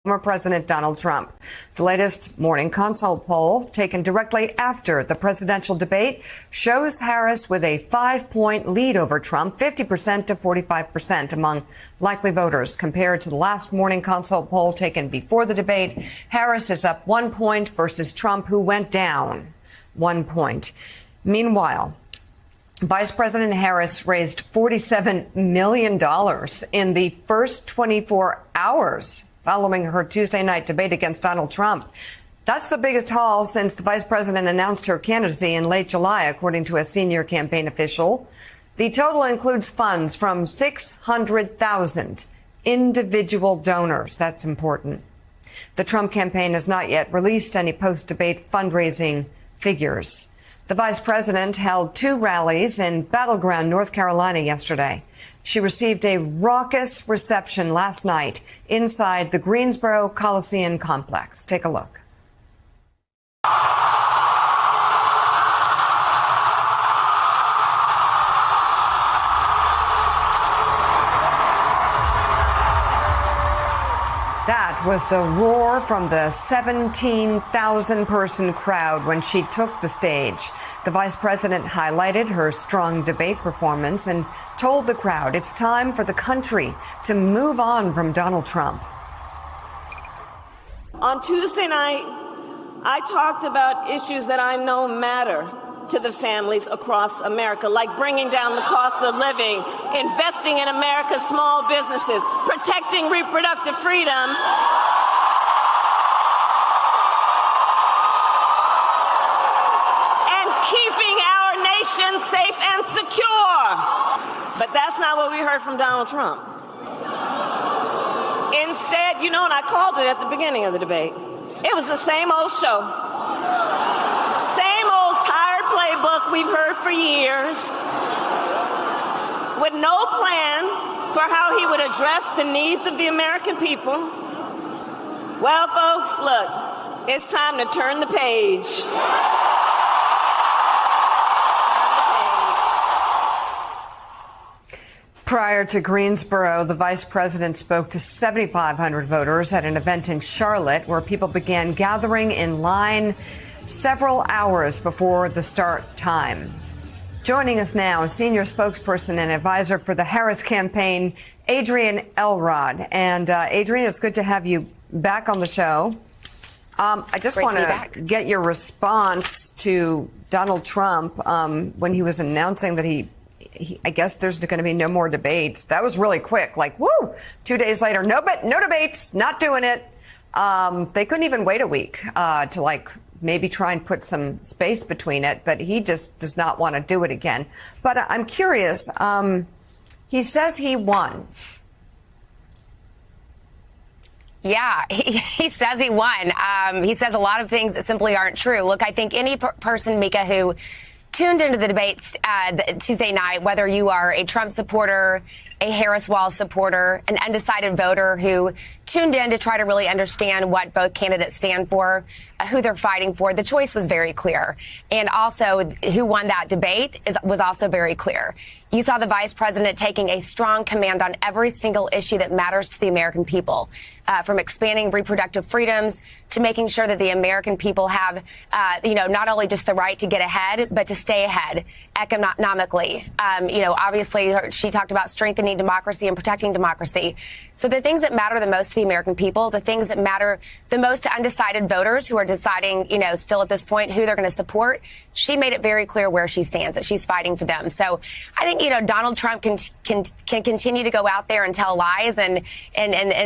former President Donald Trump. The latest morning consult poll, taken directly after the presidential debate, shows Harris with a 5-point lead over Trump, 50% to 45% among likely voters. Compared to the last morning consult poll taken before the debate, Harris is up 1 point versus Trump, who went down 1 point. Meanwhile, Vice President Harris raised $47 million in the first 24 hours following her Tuesday night debate against Donald Trump. That's the biggest haul since the vice president announced her candidacy in late July, according to a senior campaign official. The total includes funds from 600,000 individual donors. That's important. The Trump campaign has not yet released any post-debate fundraising figures. The vice president held 2 rallies in battleground North Carolina yesterday. She received a raucous reception last night inside the Greensboro Coliseum complex. Take a look. That was the roar from the 17,000-person crowd when she took the stage. The vice president highlighted her strong debate performance and told the crowd it's time for the country to move on from Donald Trump. On Tuesday night, I talked about issues that I know matter to the families across America, like bringing down the cost of living, investing in America's small businesses, protecting reproductive freedom, and keeping our nation safe and secure. But that's not what we heard from Donald Trump. Instead, and I called it at the beginning of the debate, it was the same old show. Same old tired playbook we've heard for years, with no plan for how he would address the needs of the American people. Well, folks, look, it's time to turn the page. Prior to Greensboro, the vice president spoke to 7,500 voters at an event in Charlotte where people began gathering in line several hours before the start time. Joining us now, senior spokesperson and advisor for the Harris campaign, Adrienne Elrod. And Adrienne, it's good to have you back on the show. I just want to get your response to Donald Trump when he was announcing that I guess there's going to be no more debates. That was really quick, like, woo, 2 days later, no debates, not doing it. They couldn't even wait a week to maybe try and put some space between it, but he just does not want to do it again. But I'm curious, he says he won. Yeah, he says he won. He says a lot of things that simply aren't true. Look, I think any person, Mika, who tuned into the debates Tuesday night, whether you are a Trump supporter, a Harris Wall supporter, an undecided voter who tuned in to try to really understand what both candidates stand for, who they're fighting for, the choice was very clear. And also who won that debate was also very clear. You saw the vice president taking a strong command on every single issue that matters to the American people, from expanding reproductive freedoms to making sure that the American people have, not only just the right to get ahead, but to stay ahead economically. Obviously, she talked about strengthening democracy and protecting democracy. So the things that matter the most to the American people, the things that matter the most to undecided voters who are deciding, still at this point who they're going to support, she made it very clear where she stands, that she's fighting for them. So I think, Donald Trump can continue to go out there and tell lies and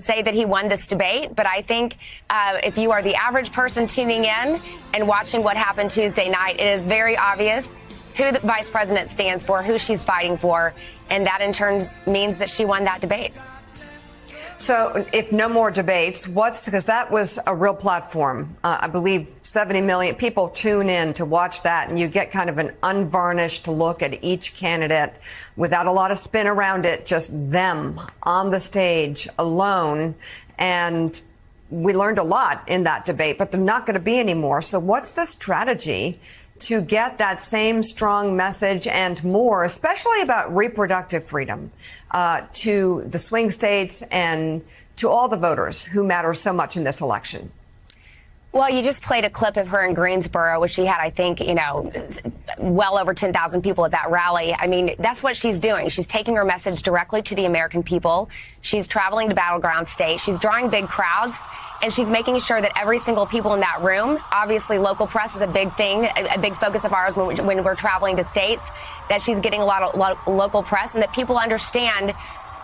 say that he won this debate. But I think if you are the average person tuning in and watching what happened Tuesday night, it is very obvious who the vice president stands for, who she's fighting for, and that in turn means that she won that debate. So if no more debates, because that was a real platform. I believe 70 million people tune in to watch that, and you get kind of an unvarnished look at each candidate without a lot of spin around it, just them on the stage alone. And we learned a lot in that debate, but they're not going to be anymore. So what's the strategy to get that same strong message and more, especially about reproductive freedom, to the swing states and to all the voters who matter so much in this election? Well, you just played a clip of her in Greensboro, which she had, I think, well over 10,000 people at that rally. I mean, that's what she's doing. She's taking her message directly to the American people. She's traveling to battleground states. She's drawing big crowds, and she's making sure that every single people in that room, obviously local press is a big thing, a big focus of ours when we're traveling to states, that she's getting a lot of local press and that people understand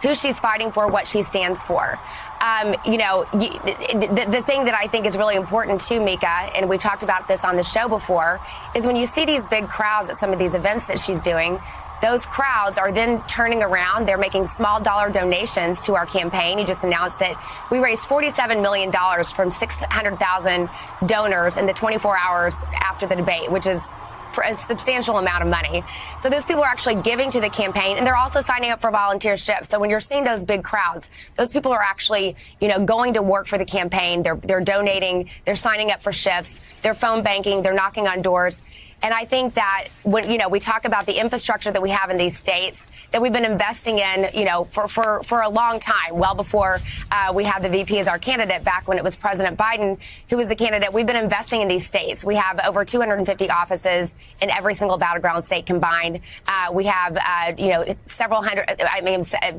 who she's fighting for, what she stands for. The thing that I think is really important too, Mika, and we've talked about this on the show before, is when you see these big crowds at some of these events that she's doing, those crowds are then turning around. They're making small dollar donations to our campaign. You just announced that we raised $47 million from 600,000 donors in the 24 hours after the debate, which is for a substantial amount of money. So those people are actually giving to the campaign, and they're also signing up for volunteer shifts. So when you're seeing those big crowds, those people are actually, going to work for the campaign. They're donating, they're signing up for shifts, they're phone banking, they're knocking on doors. And I think that when, we talk about the infrastructure that we have in these states that we've been investing in, for a long time, well before we had the VP as our candidate, back when it was President Biden who was the candidate. We've been investing in these states. We have over 250 offices in every single battleground state combined. We have, several hundred,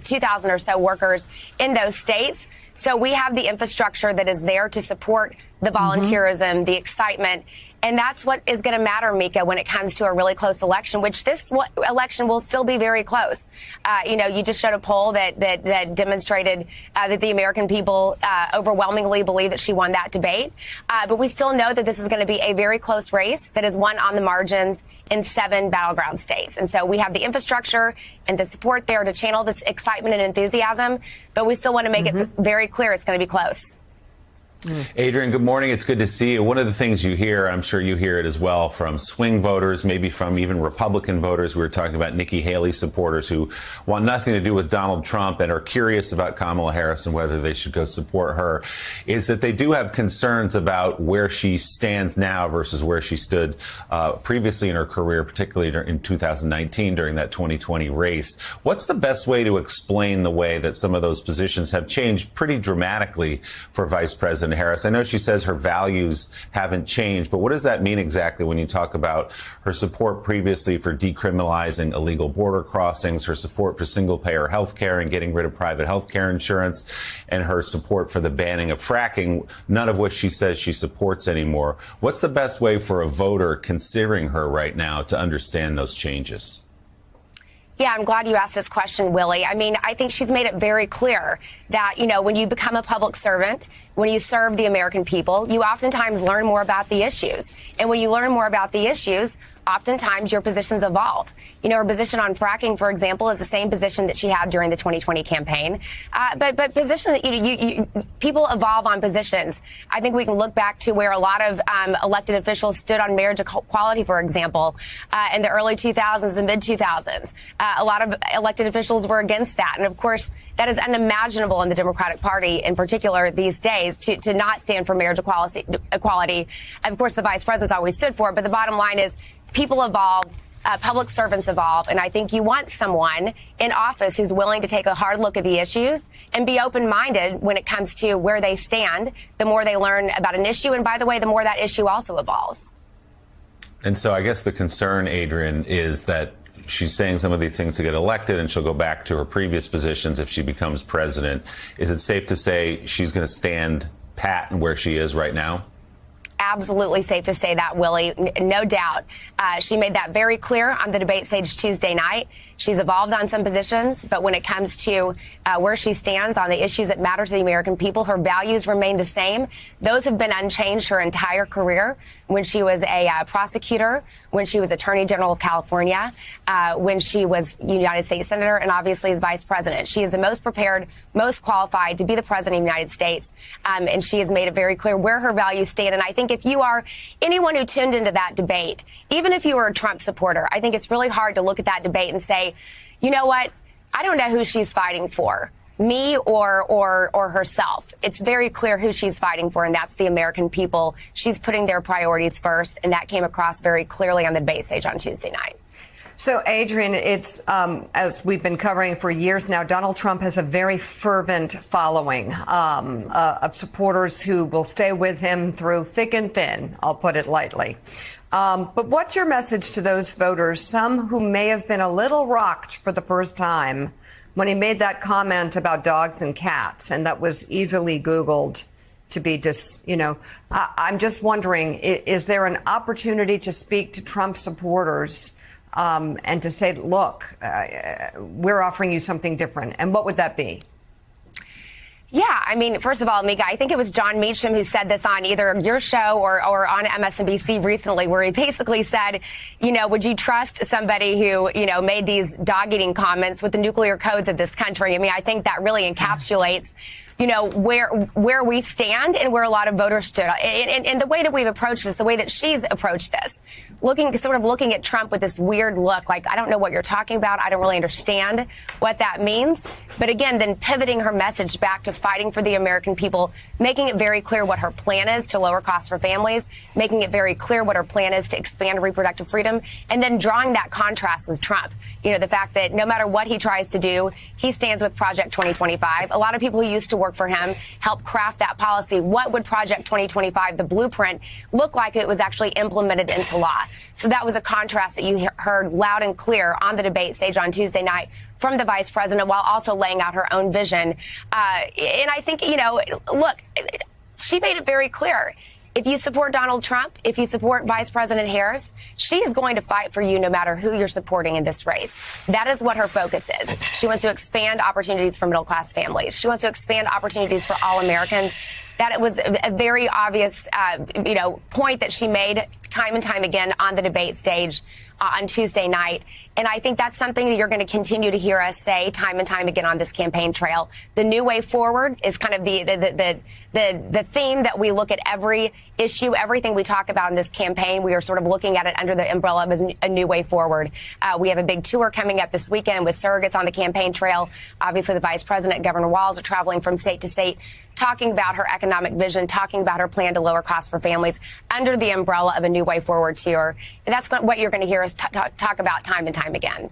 2,000 or so workers in those states. So we have the infrastructure that is there to support the volunteerism, the excitement. And that's what is going to matter, Mika, when it comes to a really close election, which this election will still be very close. You just showed a poll that demonstrated that the American people overwhelmingly believe that she won that debate. But we still know that this is going to be a very close race that is won on the margins in 7 battleground states. And so we have the infrastructure and the support there to channel this excitement and enthusiasm. But we still want to make it very clear it's going to be close. Adrian, good morning. It's good to see you. One of the things you hear, I'm sure you hear it as well, from swing voters, maybe from even Republican voters. We were talking about Nikki Haley supporters who want nothing to do with Donald Trump and are curious about Kamala Harris and whether they should go support her, is that they do have concerns about where she stands now versus where she stood previously in her career, particularly in 2019 during that 2020 race. What's the best way to explain the way that some of those positions have changed pretty dramatically for Vice President Harris? I know she says her values haven't changed, but what does that mean exactly when you talk about her support previously for decriminalizing illegal border crossings, her support for single-payer health care and getting rid of private health care insurance, and her support for the banning of fracking, none of which she says she supports anymore? What's the best way for a voter considering her right now to understand those changes? Yeah, I'm glad you asked this question, Willie. I mean, I think she's made it very clear that, when you become a public servant, when you serve the American people, you oftentimes learn more about the issues. And when you learn more about the issues, oftentimes your positions evolve. Her position on fracking, for example, is the same position that she had during the 2020 campaign. But position that people evolve on positions. I think we can look back to where a lot of elected officials stood on marriage equality, for example, in the early 2000s and mid 2000s. A lot of elected officials were against that. And of course, that is unimaginable in the Democratic Party in particular these days to not stand for marriage equality. Of course, the vice president's always stood for it. But the bottom line is people evolve. Public servants evolve, and I think you want someone in office who's willing to take a hard look at the issues and be open-minded when it comes to where they stand. The more they learn about an issue, and by the way, the more that issue also evolves. And so I guess the concern, Adrian, is that she's saying some of these things to get elected, and she'll go back to her previous positions if she becomes president. Is it safe to say she's going to stand pat where she is right now? Absolutely safe to say that, Willie. No doubt. She made that very clear on the debate stage Tuesday night. She's evolved on some positions, but when it comes to where she stands on the issues that matter to the American people, her values remain the same. Those have been unchanged her entire career. When she was a prosecutor, when she was Attorney General of California, when she was United States Senator, and obviously as Vice President. She is the most prepared, most qualified to be the President of the United States, and she has made it very clear where her values stand. And I think if you are anyone who tuned into that debate, even if you were a Trump supporter, I think it's really hard to look at that debate and say, you know what, I don't know who she's fighting for, me or herself. It's very clear who she's fighting for, and that's the American people. She's putting their priorities first, and that came across very clearly on the debate stage on Tuesday night. So, Adrian, it's as we've been covering for years now, Donald Trump has a very fervent following of supporters who will stay with him through thick and thin, I'll put it lightly. But what's your message to those voters, some who may have been a little rocked for the first time when he made that comment about dogs and cats, and that was easily Googled to be I'm just wondering, is there an opportunity to speak to Trump supporters and to say, look, we're offering you something different? And what would that be? Yeah, I mean, first of all, Mika, I think it was John Meacham who said this on either your show or on MSNBC recently, where he basically said, would you trust somebody who, made these dog-eating comments with the nuclear codes of this country? I mean, I think that really encapsulates where we stand and where a lot of voters stood. And the way that we've approached this, the way that she's approached this, looking at Trump with this weird look, like, I don't know what you're talking about. I don't really understand what that means. But again, then pivoting her message back to fighting for the American people, making it very clear what her plan is to lower costs for families, making it very clear what her plan is to expand reproductive freedom, and then drawing that contrast with Trump. The fact that no matter what he tries to do, he stands with Project 2025. A lot of people who used to work for him helped craft that policy. What would Project 2025, the blueprint, look like if it was actually implemented into law? So that was a contrast that you heard loud and clear on the debate stage on Tuesday night from the vice president, while also laying out her own vision. And I think, look, she made it very clear. If you support Donald Trump, if you support Vice President Harris, she is going to fight for you no matter who you're supporting in this race. That is what her focus is. She wants to expand opportunities for middle-class families. She wants to expand opportunities for all Americans. That it was a very obvious, point that she made time and time again on the debate stage on Tuesday night. And I think that's something that you're going to continue to hear us say time and time again on this campaign trail. The new way forward is kind of the theme that we look at every issue, everything we talk about in this campaign. We are sort of looking at it under the umbrella of a new way forward. We have a big tour coming up this weekend with surrogates on the campaign trail. Obviously, the vice president, Governor Walz, are traveling from state to state, talking about her economic vision, talking about her plan to lower costs for families under the umbrella of a new way forward tour. And that's what you're going to hear us talk about time and time again.